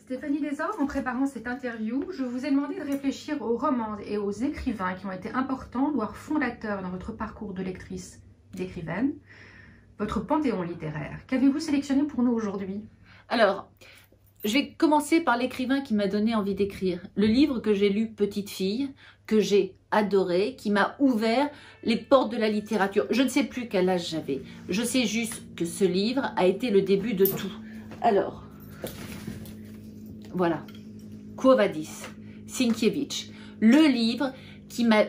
Stéphanie Desormes, en préparant cette interview, je vous ai demandé de réfléchir aux romans et aux écrivains qui ont été importants, voire fondateurs dans votre parcours de lectrice et d'écrivaine, votre panthéon littéraire. Qu'avez-vous sélectionné pour nous aujourd'hui? Alors, je vais commencer par l'écrivain qui m'a donné envie d'écrire. Le livre que j'ai lu petite fille, que j'ai adoré, qui m'a ouvert les portes de la littérature. Je ne sais plus quel âge j'avais. Je sais juste que ce livre a été le début de tout. Alors, voilà. Quo Vadis, Sienkiewicz. Le livre qui m'a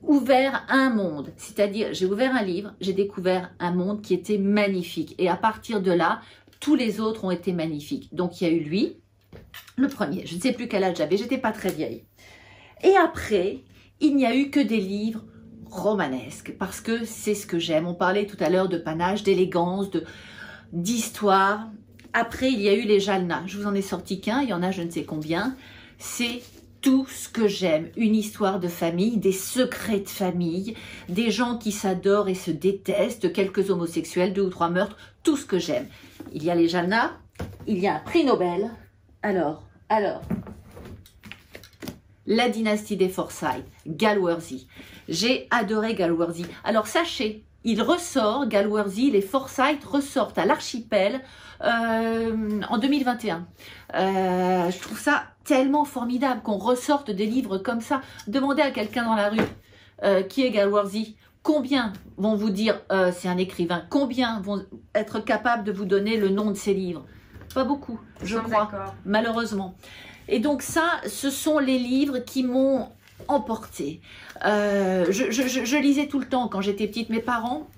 ouvert un monde. C'est-à-dire, j'ai ouvert un livre, j'ai découvert un monde qui était magnifique. Et à partir de là, tous les autres ont été magnifiques. Donc, il y a eu lui, le premier. Je ne sais plus quel âge j'avais, j'étais pas très vieille. Et après, il n'y a eu que des livres romanesques, parce que c'est ce que j'aime. On parlait tout à l'heure de panache, d'élégance, d'histoire. Après, il y a eu les Jalna. Je vous en ai sorti qu'un, il y en a je ne sais combien. C'est tout ce que j'aime. Une histoire de famille, des secrets de famille, des gens qui s'adorent et se détestent, quelques homosexuels, 2 ou 3 meurtres, tout ce que j'aime. Il y a les Jalna, il y a un prix Nobel. Alors, la dynastie des Forsyth, Galworthy. J'ai adoré Galworthy. Alors sachez, il ressort, Galworthy, les Forsyth ressortent à l'Archipel en 2021. Je trouve ça tellement formidable qu'on ressorte des livres comme ça. Demandez à quelqu'un dans la rue qui est Galworthy. Combien vont vous dire c'est un écrivain? Combien vont être capables de vous donner le nom de ses livres? Pas beaucoup, je crois, malheureusement. Et donc ça, ce sont les livres qui m'ont emporté. Je lisais tout le temps quand j'étais petite. Mes parents,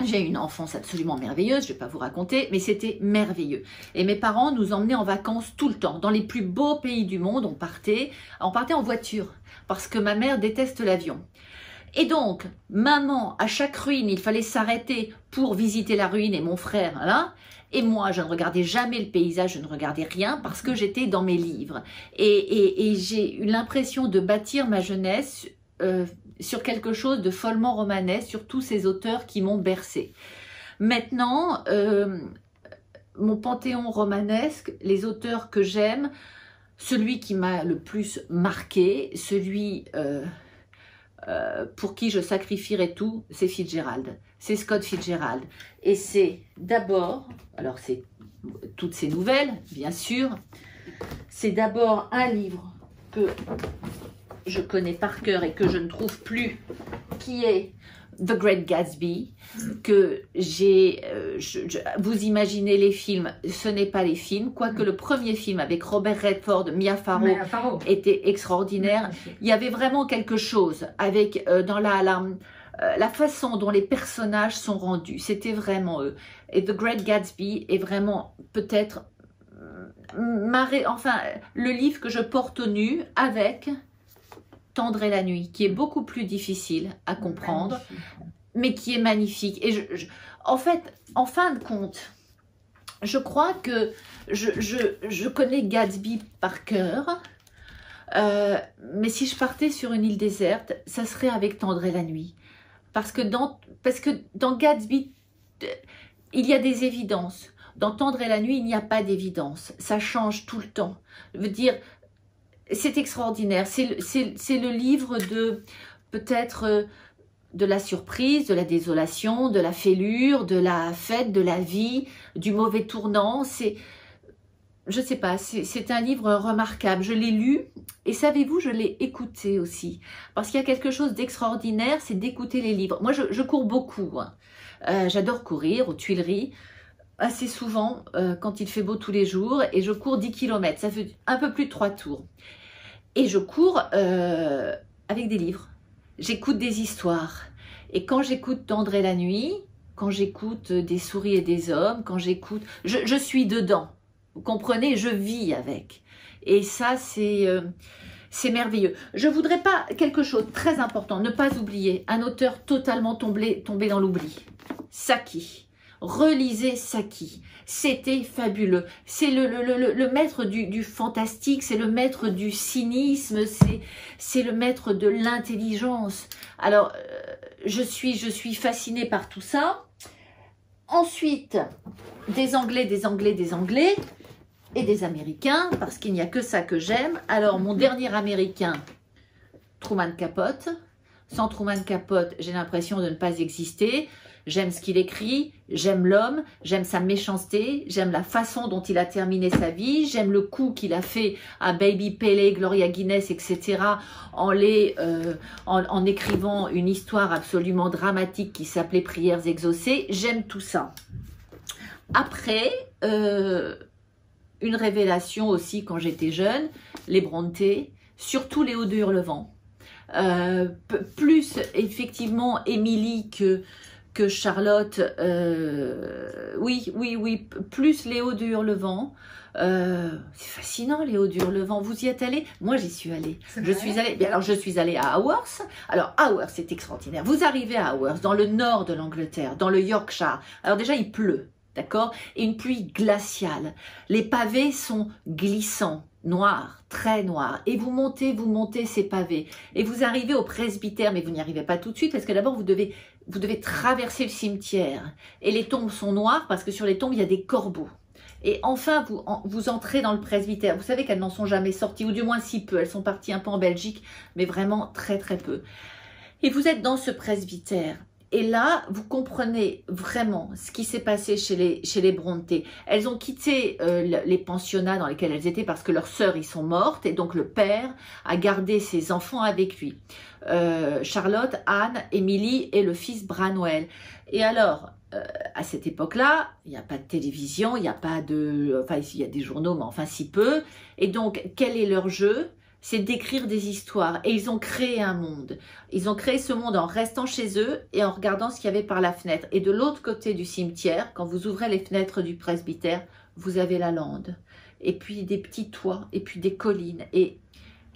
j'ai eu une enfance absolument merveilleuse, je ne vais pas vous raconter, mais c'était merveilleux. Et mes parents nous emmenaient en vacances tout le temps. Dans les plus beaux pays du monde, on partait en voiture, parce que ma mère déteste l'avion. Et donc, maman, à chaque ruine, il fallait s'arrêter pour visiter la ruine et mon frère, là. Et moi, je ne regardais jamais le paysage, je ne regardais rien parce que j'étais dans mes livres. Et j'ai eu l'impression de bâtir ma jeunesse sur quelque chose de follement romanesque, sur tous ces auteurs qui m'ont bercé. Maintenant, mon panthéon romanesque, les auteurs que j'aime, celui qui m'a le plus marqué, celui pour qui je sacrifierais tout, c'est Fitzgerald. C'est Scott Fitzgerald. Et c'est d'abord, alors c'est toutes ces nouvelles, bien sûr, c'est d'abord un livre que je connais par cœur et que je ne trouve plus, qui est The Great Gatsby, que j'ai, vous imaginez les films, ce n'est pas les films, quoique le premier film avec Robert Redford, Mia Farrow était extraordinaire. Il y avait vraiment quelque chose avec dans la façon dont les personnages sont rendus, c'était vraiment eux. Et The Great Gatsby est vraiment peut-être le livre que je porte au nu avec Tendre est la nuit, qui est beaucoup plus difficile à comprendre, mais qui est magnifique. Et en fait, en fin de compte, je crois que je connais Gatsby par cœur, mais si je partais sur une île déserte, ça serait avec Tendre est la nuit. Parce que dans Gatsby, il y a des évidences. Dans Tendre est la nuit, il n'y a pas d'évidence. Ça change tout le temps. Je veux dire, c'est extraordinaire. C'est le livre de peut-être de la surprise, de la désolation, de la fêlure, de la fête, de la vie, du mauvais tournant. Je sais pas, c'est un livre remarquable. Je l'ai lu et savez-vous, je l'ai écouté aussi. Parce qu'il y a quelque chose d'extraordinaire, c'est d'écouter les livres. Moi, je cours beaucoup. Hein. J'adore courir aux Tuileries. Assez souvent quand il fait beau tous les jours, et je cours 10 km, ça fait un peu plus de 3 tours. Et je cours avec des livres, j'écoute des histoires. Et quand j'écoute Tendre est la nuit, quand j'écoute Des souris et des hommes, quand j'écoute, je suis dedans, vous comprenez, je vis avec. Et ça, c'est merveilleux. Je voudrais pas, quelque chose de très important, ne pas oublier, un auteur totalement tombé dans l'oubli, Saki. Relisez Saki, c'était fabuleux. C'est le maître du fantastique, c'est le maître du cynisme, c'est le maître de l'intelligence. Alors, je suis fascinée par tout ça. Ensuite, des Anglais. et des Américains, parce qu'il n'y a que ça que j'aime. Alors, mon dernier Américain, Truman Capote. Sans Truman Capote, j'ai l'impression de ne pas exister. J'aime ce qu'il écrit, j'aime l'homme, j'aime sa méchanceté, j'aime la façon dont il a terminé sa vie, j'aime le coup qu'il a fait à Baby Pele, Gloria Guinness, etc. en écrivant une histoire absolument dramatique qui s'appelait Prières exaucées. J'aime tout ça. Après, une révélation aussi quand j'étais jeune, les Brontë, surtout Léo de Hurlevent. Plus effectivement Émilie que Charlotte, oui, plus Léo de Hurlevent. C'est fascinant, Léo de Hurlevent. Vous y êtes allé? Moi, j'y suis allée. Je suis allée à Haworth. Alors, Haworth, c'est extraordinaire. Vous arrivez à Haworth, dans le nord de l'Angleterre, dans le Yorkshire. Alors déjà, il pleut, d'accord? Et une pluie glaciale. Les pavés sont glissants. Noir, très noir, et vous montez ces pavés, et vous arrivez au presbytère, mais vous n'y arrivez pas tout de suite, parce que d'abord vous devez traverser le cimetière, et les tombes sont noires, parce que sur les tombes il y a des corbeaux, et enfin vous entrez dans le presbytère. Vous savez qu'elles n'en sont jamais sorties, ou du moins si peu, elles sont parties un peu en Belgique, mais vraiment très très peu, et vous êtes dans ce presbytère. Et là, vous comprenez vraiment ce qui s'est passé chez les Brontë. Elles ont quitté les pensionnats dans lesquels elles étaient parce que leurs sœurs y sont mortes. Et donc, le père a gardé ses enfants avec lui. Charlotte, Anne, Émilie et le fils Branwell. Et alors, à cette époque-là, il n'y a pas de télévision, il n'y a pas de... Enfin, il y a des journaux, mais enfin si peu. Et donc, quel est leur jeu ? C'est d'écrire des histoires. Et ils ont créé un monde. Ils ont créé ce monde en restant chez eux et en regardant ce qu'il y avait par la fenêtre. Et de l'autre côté du cimetière, quand vous ouvrez les fenêtres du presbytère, vous avez la lande. Et puis des petits toits, et puis des collines. Et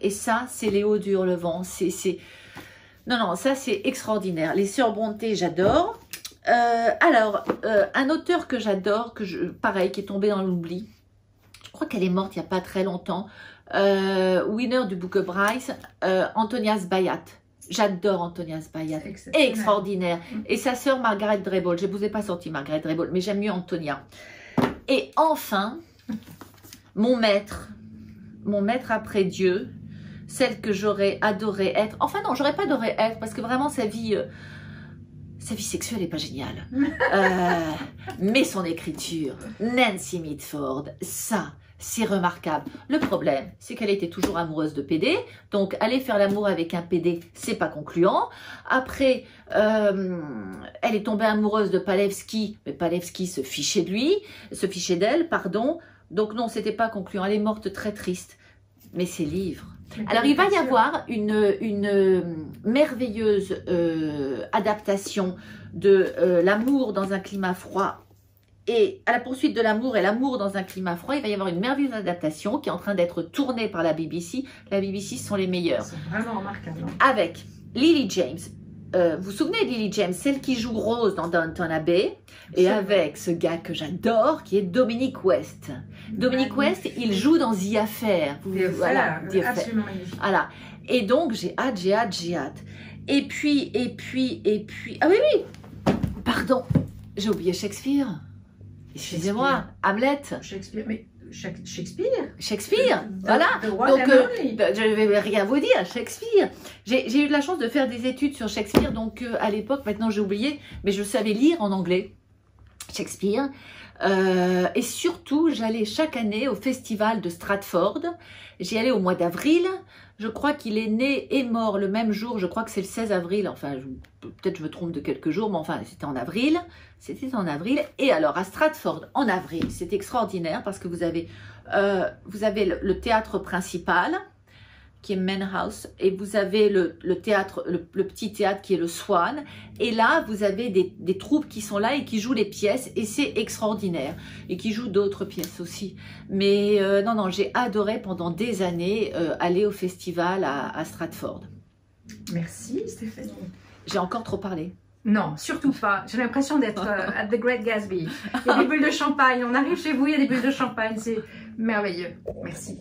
ça, c'est Léo de Hurlevent. Non, ça, c'est extraordinaire. Les sœurs Brontë, j'adore. Alors, un auteur que j'adore, pareil, qui est tombé dans l'oubli. Je crois qu'elle est morte il n'y a pas très longtemps. Winner du Booker Prize, Antonias Bayat. J'adore Antonias Bayat, extraordinaire. Et sa sœur Margaret Drabble. Je ne vous ai pas sorti Margaret Drabble, mais j'aime mieux Antonia. Et enfin, mon maître après Dieu, celle que j'aurais adoré être. Enfin non, j'aurais pas adoré être parce que vraiment sa vie sexuelle n'est pas géniale. Mais son écriture, Nancy Mitford, ça, c'est remarquable. Le problème, c'est qu'elle était toujours amoureuse de PD. Donc, aller faire l'amour avec un PD, c'est pas concluant. Après, elle est tombée amoureuse de Palevski. Mais Palevski se fichait d'elle, pardon. Donc non, c'était pas concluant. Elle est morte très triste. Mais ses livres... Alors, il va y avoir une merveilleuse adaptation de l'amour dans un climat froid. Et à la poursuite de l'amour et l'amour dans un climat froid, il va y avoir une merveilleuse adaptation qui est en train d'être tournée par la BBC. La BBC sont les meilleurs. C'est vraiment remarquable. Avec Lily James. Vous vous souvenez de Lily James, celle qui joue Rose dans Downton Abbey, et avec ce gars que j'adore, qui est Dominic West. Dominic West, il joue dans The Affair. Voilà, absolument magnifique. Voilà. Et donc, j'ai hâte. Et puis, ah oui, pardon, j'ai oublié Shakespeare. Excusez-moi, Hamlet. Shakespeare, voilà. Donc, je ne vais rien vous dire, Shakespeare. J'ai eu de la chance de faire des études sur Shakespeare, donc à l'époque, maintenant j'ai oublié, mais je savais lire en anglais Shakespeare. Et surtout, j'allais chaque année au festival de Stratford. J'y allais au mois d'avril. Je crois qu'il est né et mort le même jour. Je crois que c'est le 16 avril. Enfin, peut-être je me trompe de quelques jours, mais enfin, c'était en avril. Et alors, à Stratford, en avril, c'est extraordinaire parce que vous avez le théâtre principal, qui est Manor House, et vous avez le petit théâtre qui est le Swan, et là vous avez des troupes qui sont là et qui jouent les pièces, et c'est extraordinaire, et qui jouent d'autres pièces aussi. Mais non, j'ai adoré pendant des années aller au festival à Stratford. Merci Stéphanie. J'ai encore trop parlé. Non, surtout pas. J'ai l'impression d'être à The Great Gatsby. Il y a des bulles de champagne, on arrive chez vous, il y a des bulles de champagne, c'est merveilleux. Merci.